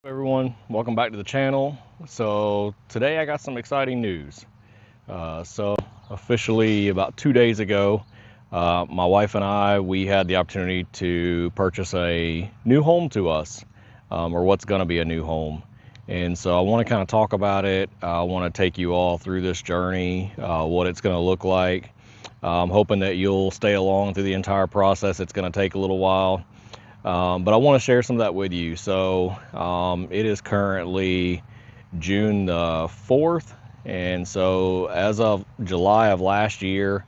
Everyone, welcome back to the channel. So today I got some exciting news. Officially about 2 days ago, my wife and we had the opportunity to purchase a new home to us, or what's going to be a new home. And so I want to kind of talk about it. I want to take you all through this journey, what it's going to look like. I'm hoping that you'll stay along through the entire process. It's going to take a little while. But I want to share some of that with you. So it is currently June the 4th. And so as of July of last year,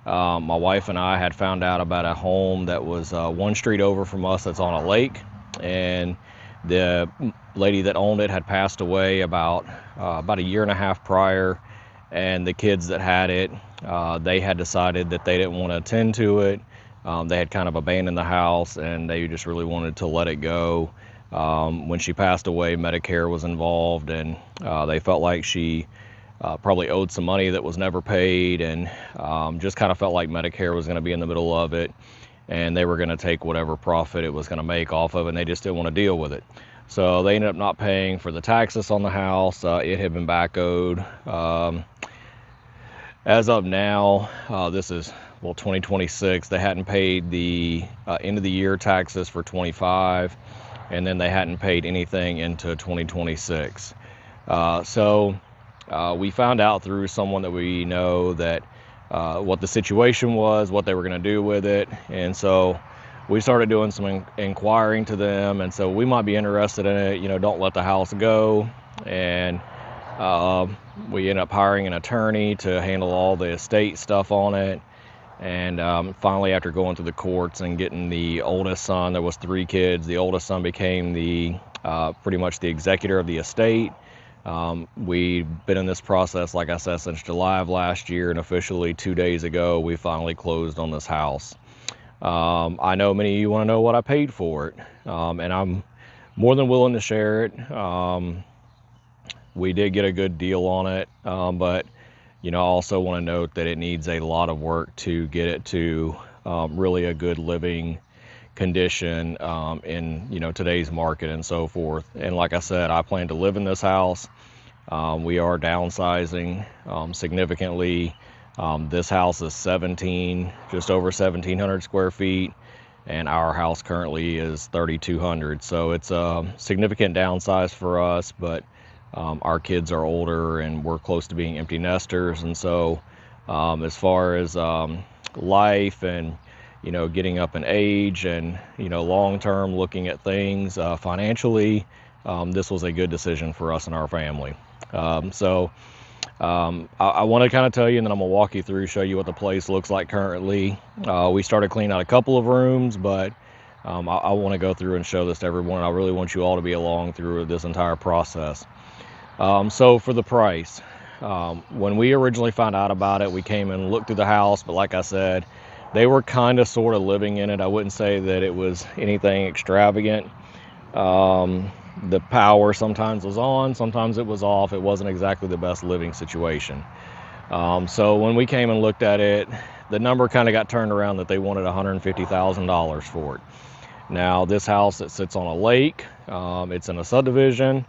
my wife and I had found out about a home that was one street over from us that's on a lake. And the lady that owned it had passed away about a year and a half prior. And the kids that had it, they had decided that they didn't want to attend to it. They had kind of abandoned the house and they just really wanted to let it go. When she passed away, Medicare was involved, and they felt like she probably owed some money that was never paid, and just kind of felt like Medicare was going to be in the middle of it, and they were going to take whatever profit it was going to make off of it, and they just didn't want to deal with it. So they ended up not paying for the taxes on the house. It had been back owed. As of now, this is 2026. They hadn't paid the end of the year taxes for 25, and then they hadn't paid anything into 2026. So we found out through someone that we know that what the situation was, what they were going to do with it, and so we started doing some inquiring to them, and so we might be interested in it. Don't let the house go. And we ended up hiring an attorney to handle all the estate stuff on it. And finally, after going through the courts and getting the oldest son, there was 3 kids, the oldest son became the pretty much the executor of the estate. We've been in this process, like I said, since July of last year, and officially 2 days ago, we finally closed on this house. I know many of you want to know what I paid for it, and I'm more than willing to share it. We did get a good deal on it, but I also want to note that it needs a lot of work to get it to really a good living condition in today's market and so forth. And like I said, I plan to live in this house. We are downsizing significantly. This house is just over 1,700 square feet, and our house currently is 3,200. So it's a significant downsize for us, but our kids are older and we're close to being empty nesters. And so as far as life and getting up in age and long term looking at things financially, this was a good decision for us and our family. I want to kind of tell you, and then I'm gonna walk you through, show you what the place looks like currently. We started cleaning out a couple of rooms, but I want to go through and show this to everyone. I really want you all to be along through this entire process. So for the price, when we originally found out about it, we came and looked through the house, but like I said, they were kind of sort of living in it. I wouldn't say that it was anything extravagant. The power sometimes was on, sometimes it was off. It wasn't exactly the best living situation. So when we came and looked at it, the number kind of got turned around that they wanted $150,000 for it. Now this house, it sits on a lake. It's in a subdivision.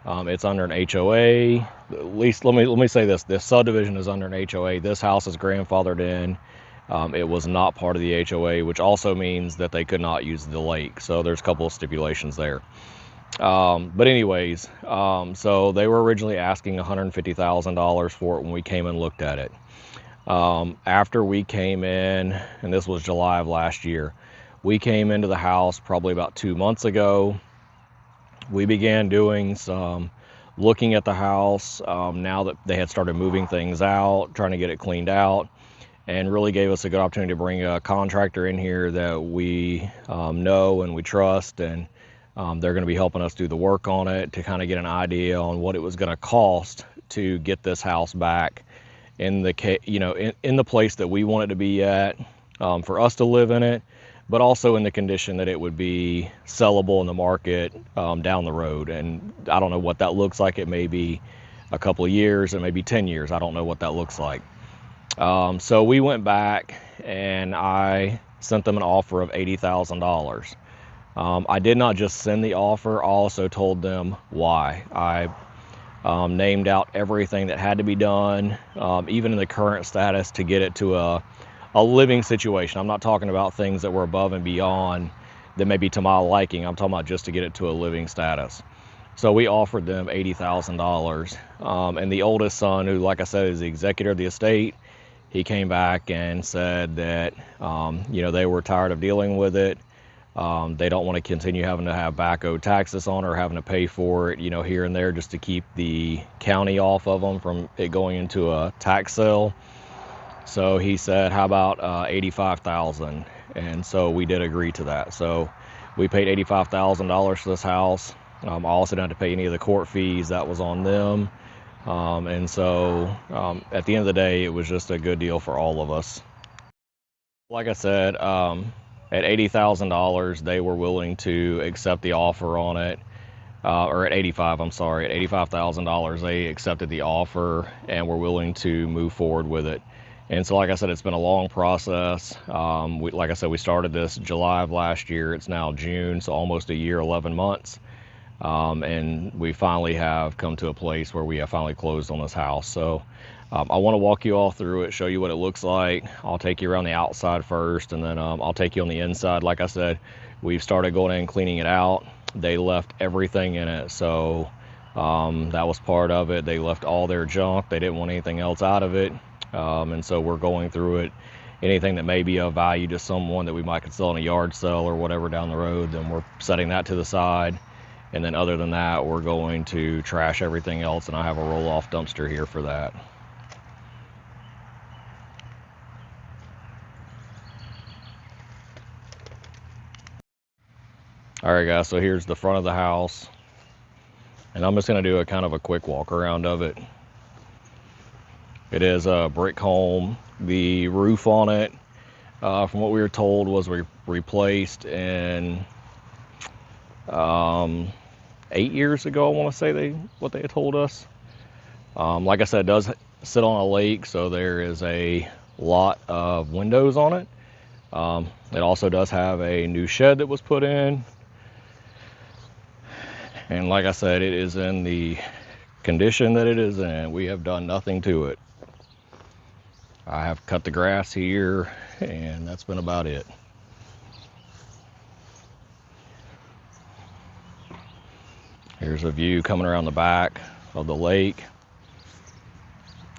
It's under an HOA. At least let me say this subdivision is under an HOA. This house is grandfathered in. It was not part of the HOA, which also means that they could not use the lake. So there's a couple of stipulations there. But anyways, so they were originally asking $150,000 for it when we came and looked at it. After we came in, and this was July of last year, we came into the house probably about 2 months ago. We began doing some looking at the house now that they had started moving things out, trying to get it cleaned out, and really gave us a good opportunity to bring a contractor in here that we know and we trust, and they're going to be helping us do the work on it to kind of get an idea on what it was going to cost to get this house back in the in the place that we want it to be at, for us to live in it, but also in the condition that it would be sellable in the market down the road. And I don't know what that looks like. It may be a couple of years, it may be 10 years. I don't know what that looks like. So we went back and I sent them an offer of $80,000. I did not just send the offer, I also told them why. I named out everything that had to be done, even in the current status, to get it to a living situation. I'm not talking about things that were above and beyond that may be to my liking. I'm talking about just to get it to a living status. So we offered them $80,000. And the oldest son, who, like I said, is the executor of the estate, he came back and said that, they were tired of dealing with it. They don't want to continue having to have back owed taxes on it, or having to pay for it, here and there, just to keep the county off of them from it going into a tax sale. So he said, how about $85,000? And so we did agree to that. So we paid $85,000 for this house. I also didn't have to pay any of the court fees. That was on them. And so at the end of the day, it was just a good deal for all of us. Like I said, at $80,000, they were willing to accept the offer on it. Or at $85,000, they accepted the offer and were willing to move forward with it. And so, like I said, it's been a long process. Like I said, we started this July of last year. It's now June, so almost a year, 11 months. And we finally have come to a place where we have finally closed on this house. So I want to walk you all through it, show you what it looks like. I'll take you around the outside first, and then I'll take you on the inside. Like I said, we've started going in and cleaning it out. They left everything in it, so that was part of it. They left all their junk. They didn't want anything else out of it. And so we're going through it. Anything that may be of value to someone that we might could sell in a yard sale or whatever down the road, then we're setting that to the side. And then other than that, we're going to trash everything else, and I have a roll-off dumpster here for that. All right, guys, so here's the front of the house. And I'm just going to do a kind of a quick walk around of it. It is a brick home. The roof on it, from what we were told, was replaced in 8 years ago, I want to say what they had told us. Like I said, it does sit on a lake, so there is a lot of windows on it. It also does have a new shed that was put in. And like I said, it is in the condition that it is in. We have done nothing to it. I have cut the grass here, and that's been about it. Here's a view coming around the back of the lake.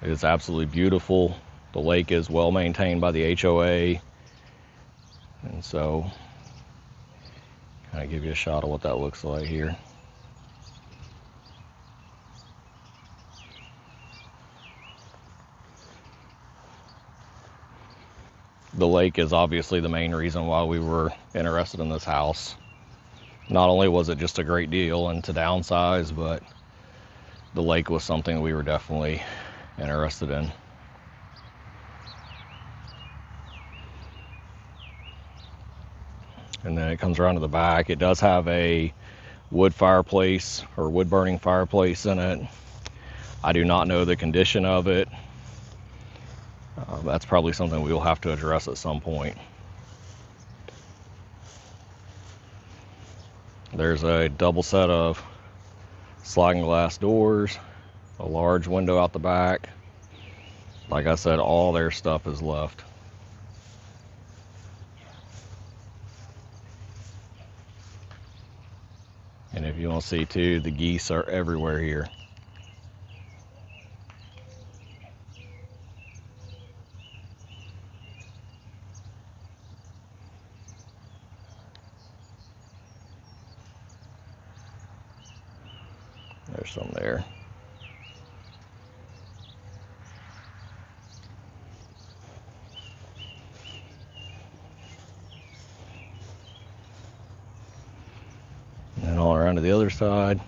It is absolutely beautiful. The lake is well maintained by the HOA. And so, kind of give you a shot of what that looks like here. The lake is obviously the main reason why we were interested in this house. Not only was it just a great deal and to downsize, but the lake was something we were definitely interested in. And then it comes around to the back. It does have a wood fireplace or wood burning fireplace in it. I do not know the condition of it. That's probably something we will have to address at some point. There's a double set of sliding glass doors, a large window out the back. Like I said, all their stuff is left. And if you want to see too, the geese are everywhere here. There's some there. And all around to the other side.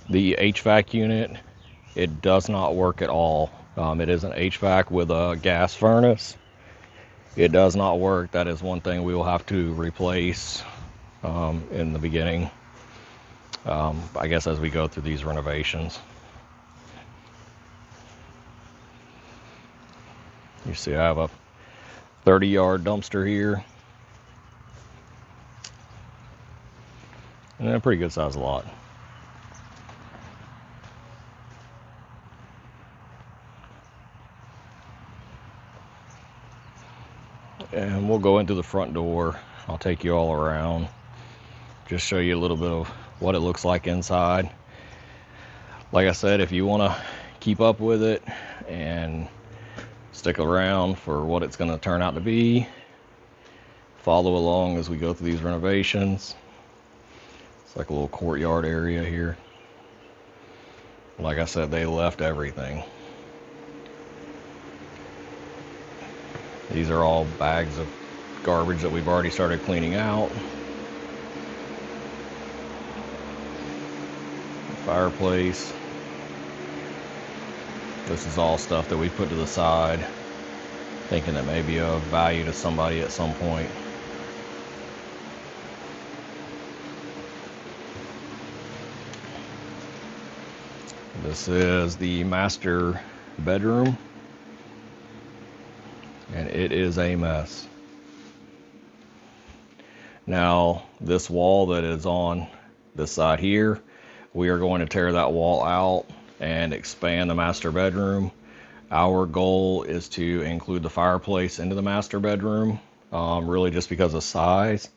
The HVAC unit, it does not work at all. It is an HVAC with a gas furnace. It does not work. That is one thing we will have to replace in the beginning, I guess, as we go through these renovations. You see I have a 30-yard dumpster here. And a pretty good sized lot. And we'll go into the front door. I'll take you all around, just show you a little bit of what it looks like inside. Like I said, if you want to keep up with it and stick around for what it's going to turn out to be, follow along as we go through these renovations. It's like a little courtyard area here. Like I said, they left everything. These are all bags of garbage that we've already started cleaning out. Fireplace. This is all stuff that we put to the side, thinking it may be of value to somebody at some point. This is the master bedroom, and it is a mess. Now, this wall that is on this side here, we are going to tear that wall out and expand the master bedroom. Our goal is to include the fireplace into the master bedroom, really just because of size.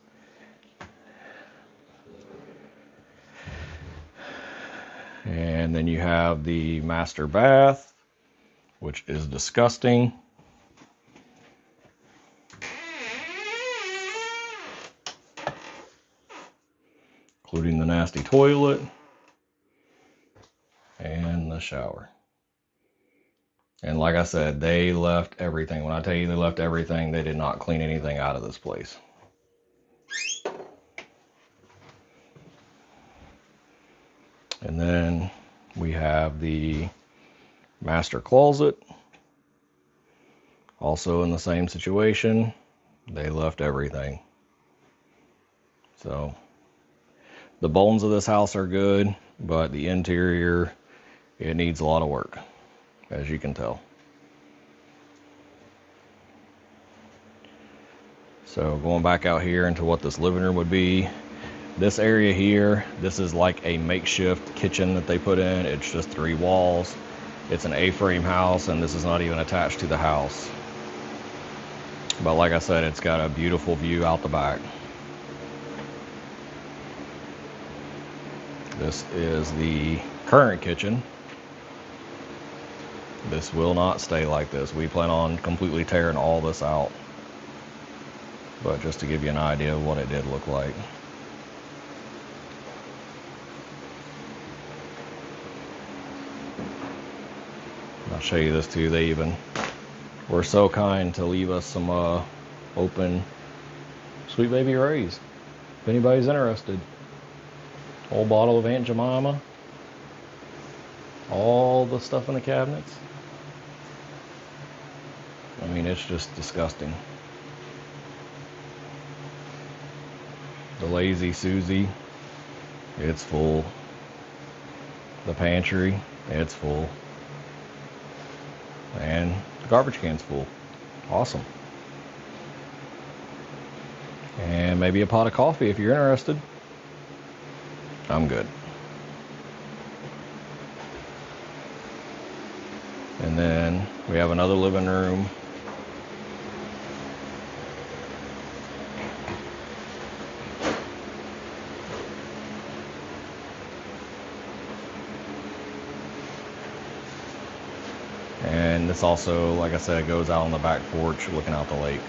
And then you have the master bath, which is disgusting. Including the nasty toilet and the shower. And like I said, they left everything. When I tell you they left everything, they did not clean anything out of this place. And then we have the master closet. Also in the same situation, they left everything. So the bones of this house are good, but the interior, it needs a lot of work, as you can tell. So going back out here into what this living room would be, this area here, this is like a makeshift kitchen that they put in. It's just 3 walls. It's an A-frame house, and this is not even attached to the house. But like I said, it's got a beautiful view out the back. This is the current kitchen. This will not stay like this. We plan on completely tearing all this out. But just to give you an idea of what it did look like. I'll show you this too. They even were so kind to leave us some open Sweet Baby Ray's, if anybody's interested. Whole bottle of Aunt Jemima. All the stuff in the cabinets. I mean, it's just disgusting. The Lazy Susie, it's full. The pantry, it's full. And the garbage can's full. Awesome. And maybe a pot of coffee if you're interested. I'm good. And then we have another living room. And this also, like I said, goes out on the back porch looking out the lake.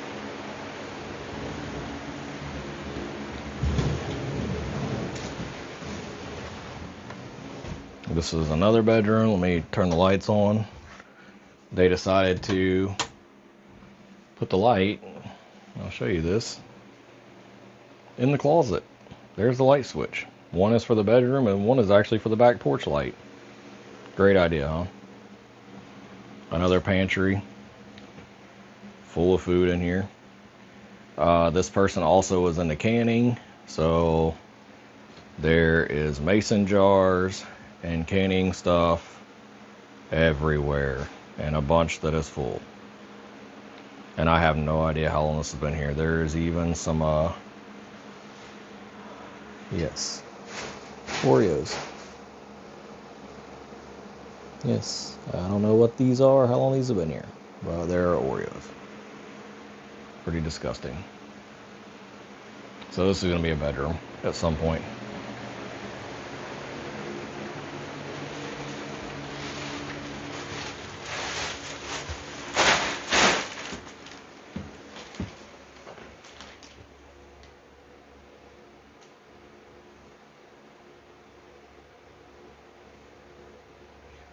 This is another bedroom. Let me turn the lights on. They decided to put the light, I'll show you this, in the closet. There's the light switch. One is for the bedroom and one is actually for the back porch light. Great idea, huh? Another pantry full of food in here. This person also was into canning, so there is mason jars and canning stuff everywhere, and a bunch that is full. And I have no idea how long this has been here. There is even some yes, Oreos. Yes, I don't know what these are, how long these have been here, but they're Oreos. Pretty disgusting. So this is going to be a bedroom at some point.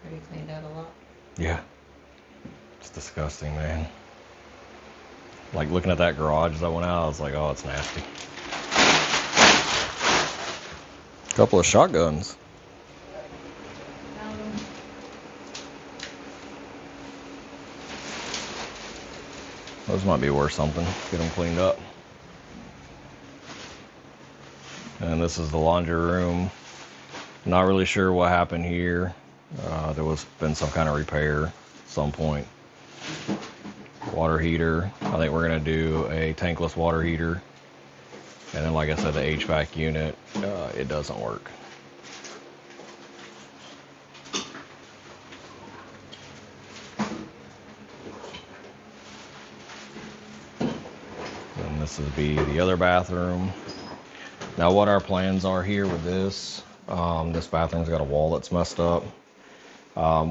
Already cleaned out a lot. Yeah. It's disgusting, man. Like looking at that garage as I went out, I was like, oh, it's nasty. Couple of shotguns. Those might be worth something. Get them cleaned up. And this is the laundry room. Not really sure what happened here. There was been some kind of repair at some point. Water heater. I think we're going to do a tankless water heater. And then, like I said, the HVAC unit, it doesn't work. And this would be the other bathroom. Now, what our plans are here with this bathroom's got a wall that's messed up.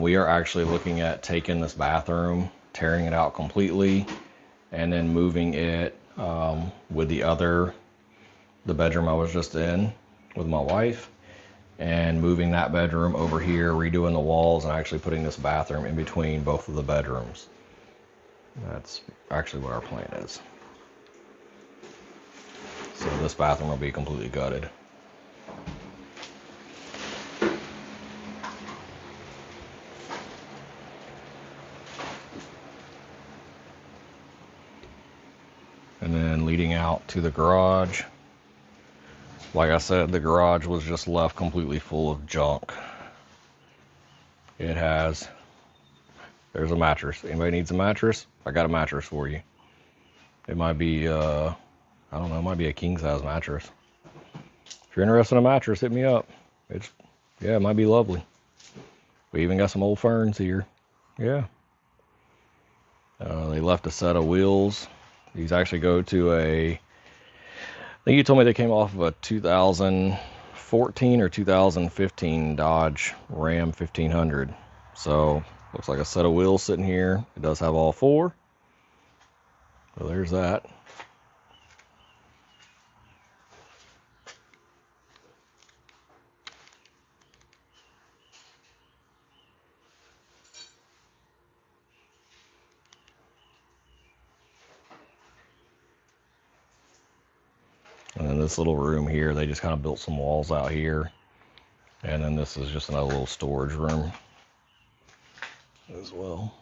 We are actually looking at taking this bathroom, tearing it out completely, and then moving it with the bedroom I was just in with my wife, and moving that bedroom over here, redoing the walls, and actually putting this bathroom in between both of the bedrooms. That's actually what our plan is. So this bathroom will be completely gutted. And then leading out to the garage. Like I said, the garage was just left completely full of junk. There's a mattress. Anybody needs a mattress? I got a mattress for you. It might be, I don't know, it might be a king size mattress. If you're interested in a mattress, hit me up. It might be lovely. We even got some old ferns here. Yeah. They left a set of wheels. These actually go to I think you told me they came off of a 2014 or 2015 Dodge Ram 1500. So, looks like a set of wheels sitting here. It does have all four. So there's that. And then this little room here, they just kind of built some walls out here. And then this is just another little storage room as well.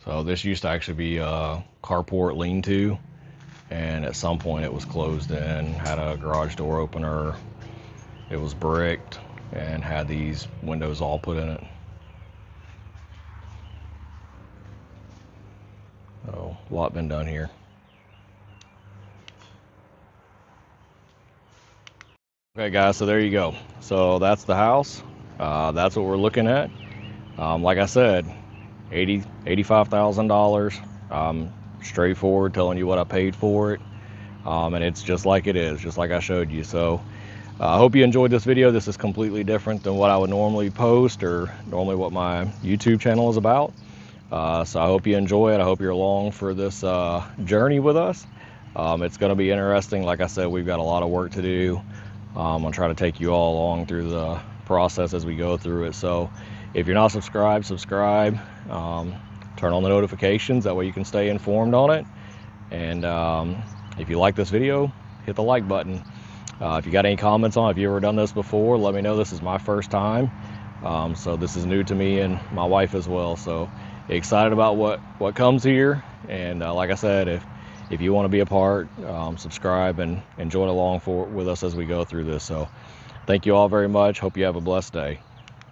So this used to actually be a carport lean-to, and at some point it was closed in, had a garage door opener. It was bricked and had these windows all put in it. So a lot been done here. Okay guys, so there you go. So that's the house. That's what we're looking at. Like I said, $85,000. Straightforward, telling you what I paid for it. And it's just like it is, just like I showed you. So I hope you enjoyed this video. This is completely different than what I would normally post, or normally what my YouTube channel is about. So I hope you enjoy it. I hope you're along for this journey with us. It's going to be interesting. Like I said, we've got a lot of work to do. I'm going to try to take you all along through the process as we go through it. So if you're not subscribed, subscribe. Turn on the notifications. That way you can stay informed on it. And if you like this video, hit the like button. If you got any comments on it, if you've ever done this before, let me know. This is my first time. So this is new to me and my wife as well. So excited about what comes here. And like I said, if you want to be a part, subscribe and join along with us as we go through this. So thank you all very much. Hope you have a blessed day.